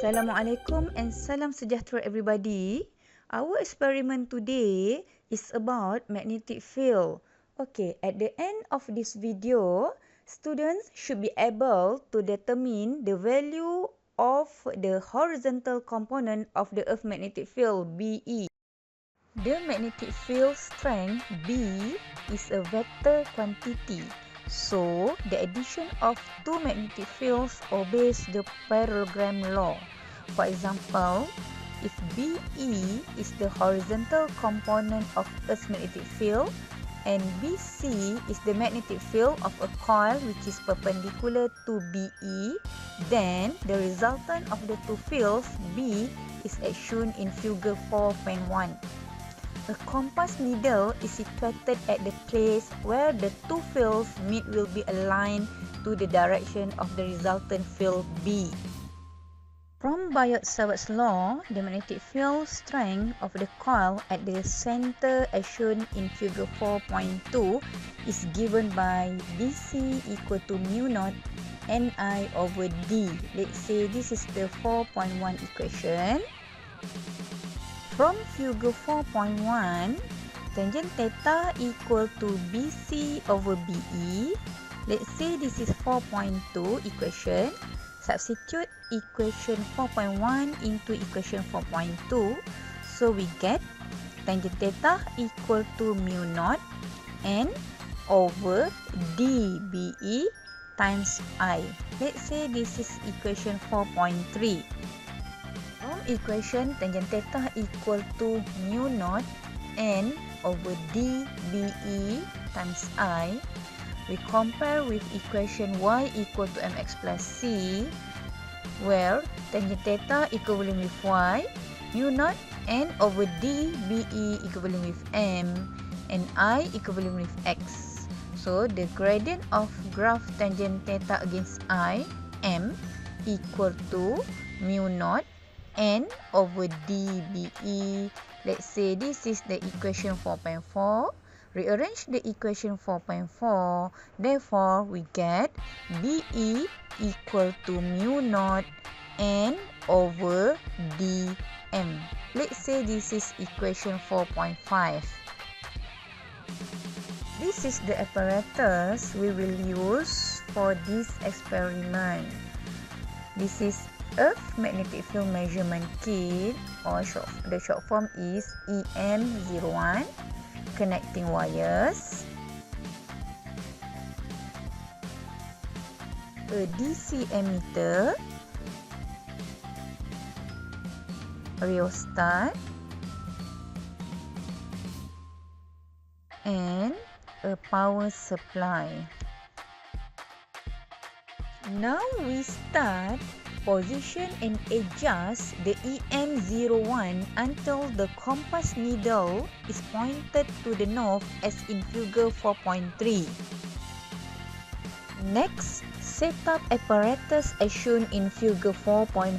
Assalamualaikum and salam sejahtera everybody. Our experiment today is about magnetic field. Okay, at the end of this video, students should be able to determine the value of the horizontal component of the Earth magnetic field BE. The magnetic field strength B is a vector quantity. So, the addition of two magnetic fields obeys the parallelogram law. For example, if BE is the horizontal component of Earth's magnetic field and BC is the magnetic field of a coil which is perpendicular to BE, then the resultant of the two fields B is as shown in figure 4.1. A compass needle is situated at the place where the two fields meet will be aligned to the direction of the resultant field B. From Biot-Savart's law, the magnetic field strength of the coil at the center as shown in figure 4.2 is given by BC equal to mu naught Ni over D. Let's say this is the 4.1 equation. From figure 4.1, tangent theta equal to BC over BE. Let's say this is 4.2 equation. Substitute equation 4.1 into equation 4.2. So we get tangent theta equal to mu naught N over dBE times I. Let's say this is equation 4.3. From equation tangent theta equal to mu naught N over dBE times I, we compare with equation y equal to mx plus c, where tangent theta equivalent with y, mu naught N over dBE equivalent with m, and I equivalent with x. So the gradient of graph tangent theta against I, m, equal to mu naught N over dBE. Let's say this is the equation 4.4. Rearrange the equation 4.4. Therefore, we get BE equal to mu naught N over dm. Let's say this is equation 4.5. This is the apparatus we will use for this experiment. This is Earth Magnetic Field Measurement Kit, or the short form is EM01, connecting wires, a DC emitter, rheostat, and a power supply. Now we start. Position and adjust the EM01 until the compass needle is pointed to the north as in figure 4.3. Next, set up apparatus as shown in figure 4.4.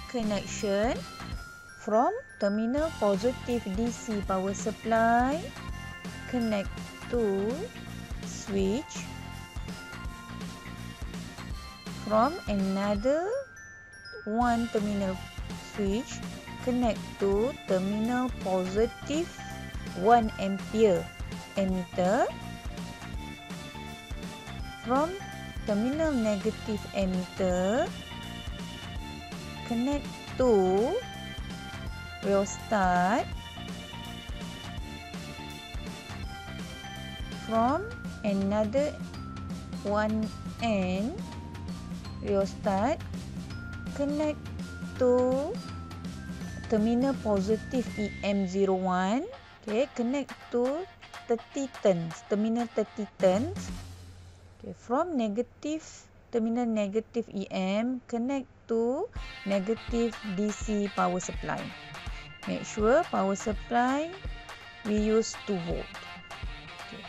Connection from terminal positive DC power supply, connect to switch. From another one terminal switch, connect to terminal positive 1 ampere emitter. From terminal negative emitter, connect to rheostat. From another one end, rheostat, connect to terminal positive EM01. Okay, connect to 30 turns, terminal 30 turns. Okay, from terminal negative EM, connect to negative DC power supply. Make sure power supply we use 2 volt. Okay.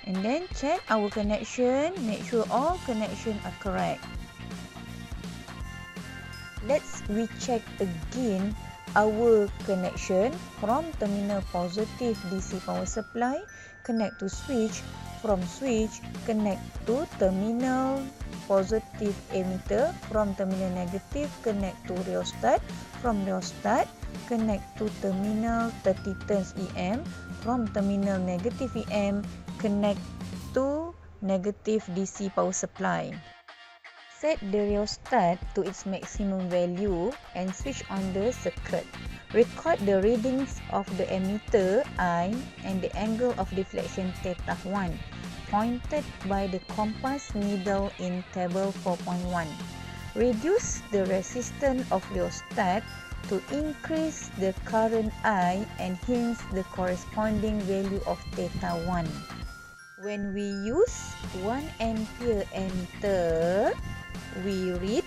And then check our connection, make sure all connections are correct. Let's recheck again our connection from terminal positive DC power supply, connect to switch, from switch, connect to terminal positive emitter, from terminal negative, connect to rheostat, from rheostat, connect to terminal 30 turns EM, from terminal negative EM, connect to negative DC power supply. Set the rheostat to its maximum value and switch on the circuit. Record the readings of the emitter I and the angle of deflection θ1 pointed by the compass needle in table 4.1. Reduce the resistance of rheostat to increase the current I and hence the corresponding value of θ1. When we use 1 ampere emitter, we read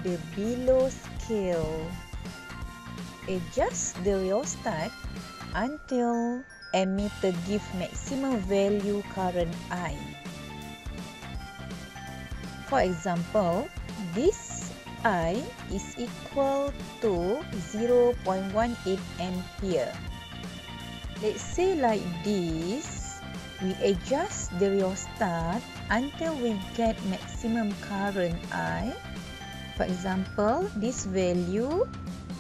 the below scale. Adjust the rheostat until emitter give maximum value current I. For example, this I is equal to 0.18 ampere. Let's say like this, we adjust the rheostat until we get maximum current I. For example, this value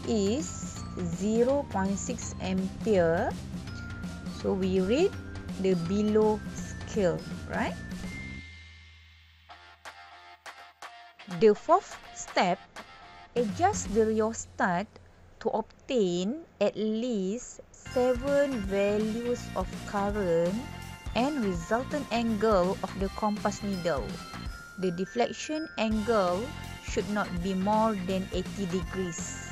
is 0.6 ampere. So we read the below scale, right? The fourth step, adjust the rheostat to obtain at least 7 values of current and resultant angle of the compass needle. The deflection angle should not be more than 80 degrees.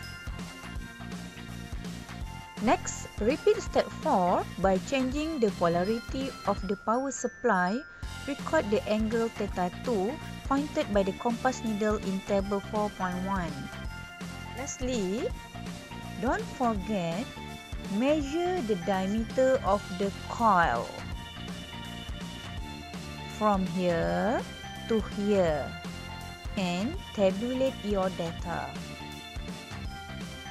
Next, repeat step 4 by changing the polarity of the power supply. Record the angle θ2 pointed by the compass needle in table 4.1. Lastly, don't forget, measure the diameter of the coil from here to here and tabulate your data.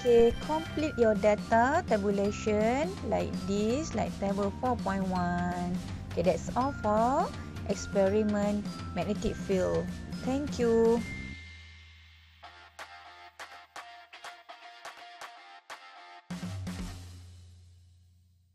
Okay, complete your data tabulation like this, like table 4.1. Okay, that's all for experiment magnetic field. Thank you.